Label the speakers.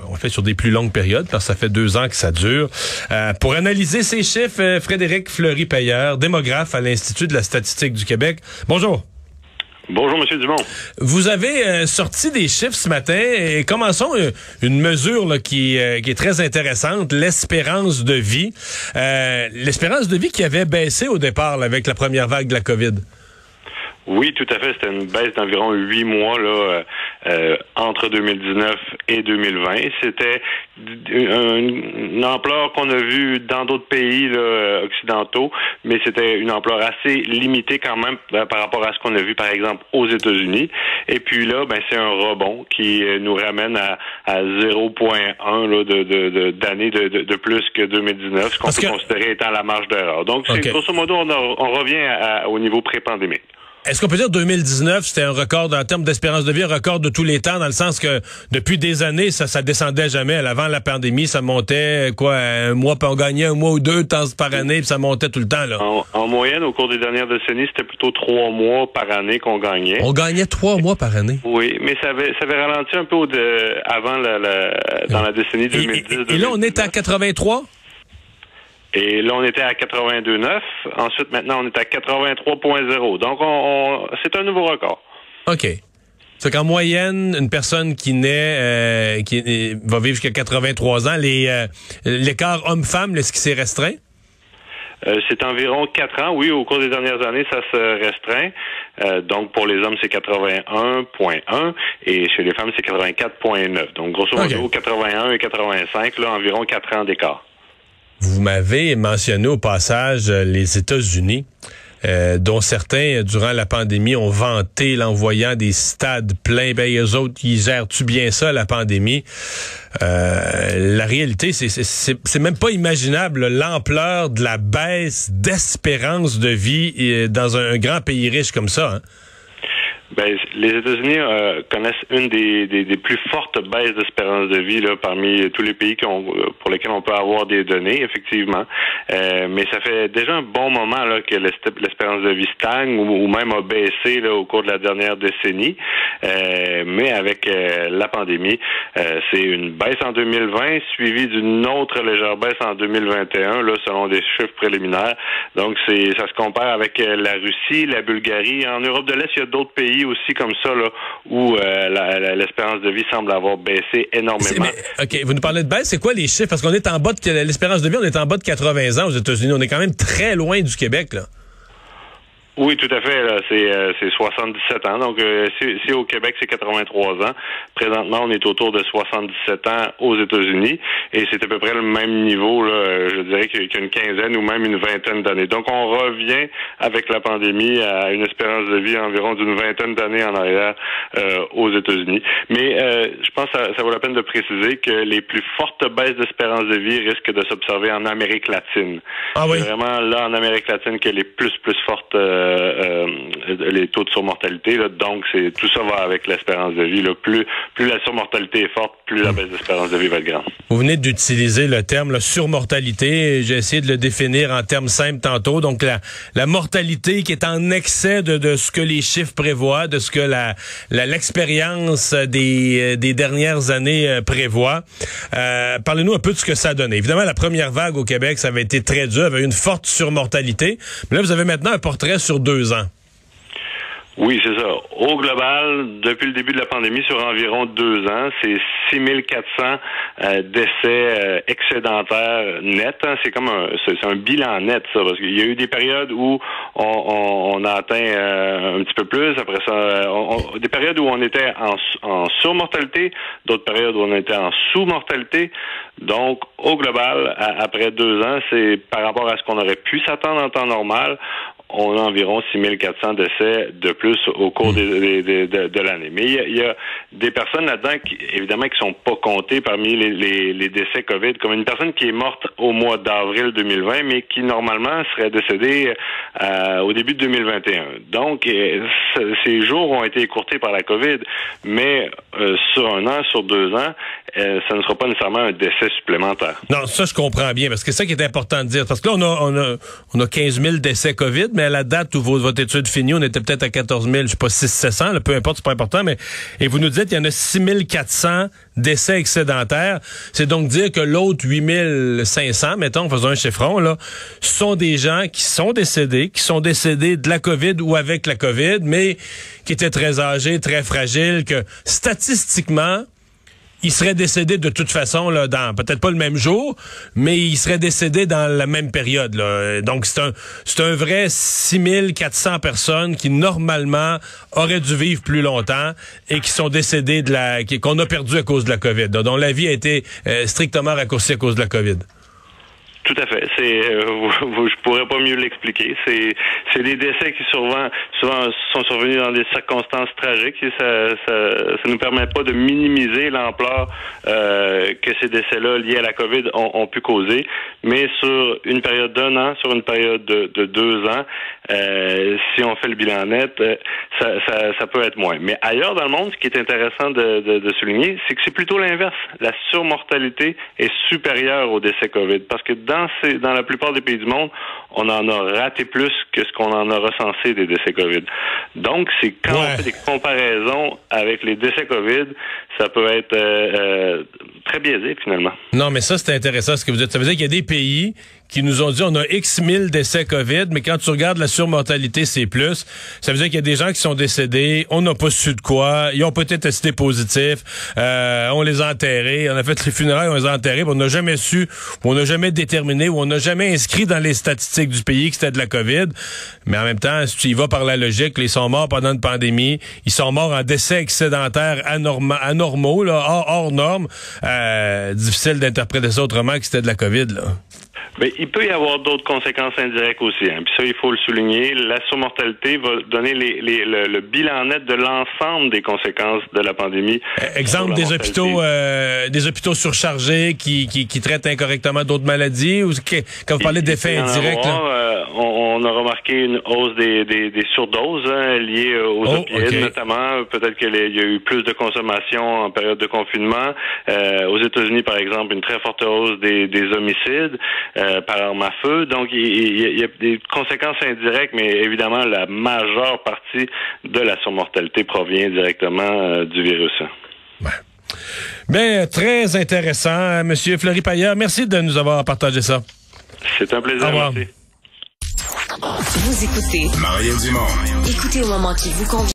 Speaker 1: on le fait sur des plus longues périodes, parce que ça fait 2 ans que ça dure. Pour analyser ces chiffres, Frédéric Fleury-Payeur, démographe à l'Institut de la statistique du Québec. Bonjour.
Speaker 2: Bonjour, M. Dumont.
Speaker 1: Vous avez sorti des chiffres ce matin et commençons une mesure là, qui est très intéressante, l'espérance de vie. L'espérance de vie qui avait baissé au départ là, avec la première vague de la COVID.
Speaker 2: Oui, tout à fait. C'était une baisse d'environ 8 mois là, entre 2019 et 2020. C'était une ampleur qu'on a vue dans d'autres pays là, occidentaux, mais c'était une ampleur assez limitée quand même par rapport à ce qu'on a vu, par exemple, aux États-Unis. Et puis là, c'est un rebond qui nous ramène à 0,1 là, d'années de plus que 2019, ce qu'on peut considérer étant la marge d'erreur. Donc, grosso modo, on revient au niveau pré-pandémique.
Speaker 1: Est-ce qu'on peut dire 2019, c'était un record en termes d'espérance de vie, un record de tous les temps, dans le sens que depuis des années, ça descendait jamais. Avant la pandémie, ça montait, un mois, puis on gagnait 1 mois ou 2 temps par année, puis ça montait tout le temps, là.
Speaker 2: En moyenne, au cours des dernières décennies, c'était plutôt 3 mois par année qu'on gagnait.
Speaker 1: On gagnait 3 mois par année?
Speaker 2: Oui, mais ça avait ralenti un peu avant dans la décennie 2010.
Speaker 1: Et là, on est à 83?
Speaker 2: Et là, on était à 82,9. Ensuite, maintenant, on est à 83,0. Donc, c'est un nouveau record.
Speaker 1: OK. C'est qu'en moyenne, une personne qui naît, va vivre jusqu'à 83 ans, l'écart homme-femme, est-ce qu'il s'est restreint?
Speaker 2: C'est environ 4 ans. Oui, au cours des dernières années, ça se restreint. Donc, pour les hommes, c'est 81,1 et chez les femmes, c'est 84,9. Donc, grosso modo, 81 et 85, là, environ 4 ans d'écart.
Speaker 1: Vous m'avez mentionné au passage les États-Unis, dont certains, durant la pandémie, ont vanté l'envoyant des stades pleins. Eux autres, ils gèrent-tu bien ça, la pandémie? La réalité, c'est même pas imaginable l'ampleur de la baisse d'espérance de vie dans un grand pays riche comme ça, hein?
Speaker 2: Les États-Unis connaissent une des plus fortes baisses d'espérance de vie là, parmi tous les pays pour lesquels on peut avoir des données, effectivement. Mais ça fait déjà un bon moment là, que l'espérance de vie stagne ou même a baissé là, au cours de la dernière décennie. Mais avec la pandémie, c'est une baisse en 2020 suivie d'une autre légère baisse en 2021, là, selon des chiffres préliminaires. Donc, ça se compare avec la Russie, la Bulgarie. En Europe de l'Est, il y a d'autres pays aussi comme ça, là, où l'espérance de vie semble avoir baissé énormément.
Speaker 1: OK, vous nous parlez de baisse, c'est quoi les chiffres? Parce qu'on est en bas de l'espérance de vie, on est en bas de 80 ans aux États-Unis. On est quand même très loin du Québec, là.
Speaker 2: Oui, tout à fait. Là, c'est 77 ans. Donc, si au Québec, c'est 83 ans. Présentement, on est autour de 77 ans aux États-Unis. Et c'est à peu près le même niveau, là, je dirais, qu'une quinzaine ou même une vingtaine d'années. Donc, on revient avec la pandémie à une espérance de vie environ d'une vingtaine d'années en arrière aux États-Unis. Mais je pense que ça vaut la peine de préciser que les plus fortes baisses d'espérance de vie risquent de s'observer en Amérique latine.
Speaker 1: Ah oui?
Speaker 2: C'est vraiment là, en Amérique latine, que les plus fortes les taux de surmortalité. Là, donc, tout ça va avec l'espérance de vie. Là. Plus la surmortalité est forte, plus la baisse d'espérance de vie va être grande.
Speaker 1: Vous venez d'utiliser le terme surmortalité. J'ai essayé de le définir en termes simples tantôt. Donc, la mortalité qui est en excès de ce que les chiffres prévoient, de ce que l'expérience des dernières années prévoit. Parlez-nous un peu de ce que ça a donné. Évidemment, la première vague au Québec, ça avait été très dur, avait une forte surmortalité. Mais là, vous avez maintenant un portrait sur 2 ans.
Speaker 2: Oui, c'est ça. Au global, depuis le début de la pandémie, sur environ 2 ans, c'est 6400 décès excédentaires nets. Hein. C'est un bilan net, ça, parce qu'il y a eu des périodes où on a atteint un petit peu plus. Après ça, des périodes où on était en surmortalité, d'autres périodes où on était en sous-mortalité. Donc, au global, après 2 ans, c'est par rapport à ce qu'on aurait pu s'attendre en temps normal. On a environ 6400 décès de plus au cours de l'année. Mais il y a des personnes là-dedans qui, évidemment, qui sont pas comptées parmi les décès COVID, comme une personne qui est morte au mois d'avril 2020, mais qui, normalement, serait décédée au début de 2021. Donc, ces jours ont été écourtés par la COVID, mais sur 1 an, sur 2 ans, ça ne sera pas nécessairement un décès supplémentaire.
Speaker 1: Non, ça, je comprends bien, parce que c'est ça qui est important de dire. Parce que là, on a 15 000 décès COVID, mais à la date où votre étude finit, on était peut-être à 14 000, je sais pas, 600-700, peu importe, c'est pas important, mais, et vous nous dites qu'il y en a 6 400 décès excédentaires. C'est donc dire que l'autre 8 500, mettons, faisons un chiffron, là, sont des gens qui sont décédés de la COVID ou avec la COVID, mais qui étaient très âgés, très fragiles, que statistiquement, ils seraient décédés de toute façon, là, dans peut-être pas le même jour, mais ils seraient décédés dans la même période, là. Donc, c'est un vrai 6 400 personnes qui, normalement, auraient dû vivre plus longtemps et qui sont décédées qu'on a perdu à cause de la COVID, là, dont la vie a été strictement raccourcie à cause de la COVID.
Speaker 2: Tout à fait. Je pourrais pas mieux l'expliquer. C'est des décès qui souvent sont survenus dans des circonstances tragiques et ça nous permet pas de minimiser l'ampleur que ces décès-là liés à la COVID ont pu causer. Mais sur une période d'1 an, sur une période de 2 ans, si on fait le bilan net, ça peut être moins. Mais ailleurs dans le monde, ce qui est intéressant de souligner, c'est que c'est plutôt l'inverse. La surmortalité est supérieure aux décès COVID parce que dans la plupart des pays du monde, on en a raté plus que ce qu'on en a recensé des décès COVID. Donc, c'est quand on fait des comparaisons avec les décès COVID, ça peut être très biaisé, finalement.
Speaker 1: Non, mais ça, c'est intéressant ce que vous dites. Ça veut dire qu'il y a des pays qui nous ont dit on a X 1000 décès COVID, mais quand tu regardes la surmortalité, c'est plus. Ça veut dire qu'il y a des gens qui sont décédés, on n'a pas su de quoi, ils ont peut-être testé positif, on les a enterrés, on a fait les funérailles, on les a enterrés, on n'a jamais su, on n'a jamais déterminé, ou on n'a jamais inscrit dans les statistiques du pays que c'était de la COVID. Mais en même temps, si tu y vas par la logique, ils sont morts pendant une pandémie, ils sont morts en décès excédentaires anormaux, là, hors normes. Difficile d'interpréter ça autrement que c'était de la COVID, là.
Speaker 2: Mais il peut y avoir d'autres conséquences indirectes aussi. Hein. Puis ça, il faut le souligner. La surmortalité va donner le bilan net de l'ensemble des conséquences de la pandémie.
Speaker 1: Exemple, des hôpitaux surchargés qui traitent incorrectement d'autres maladies, ou quand vous parlez d'effets indirects.
Speaker 2: On a remarqué une hausse des surdoses liées aux opioïdes, notamment. Peut-être qu'il y a eu plus de consommation en période de confinement. Aux États-Unis, par exemple, une très forte hausse des homicides par arme à feu. Donc, il y a des conséquences indirectes, mais évidemment, la majeure partie de la surmortalité provient directement du virus.
Speaker 1: Ouais. Bien, très intéressant, Monsieur Fleury-Paillard. Merci de nous avoir partagé ça.
Speaker 2: C'est un plaisir.
Speaker 1: Au revoir.
Speaker 2: Merci.
Speaker 3: Vous écoutez
Speaker 4: Mario Dumont.
Speaker 3: Écoutez au moment qui vous convient.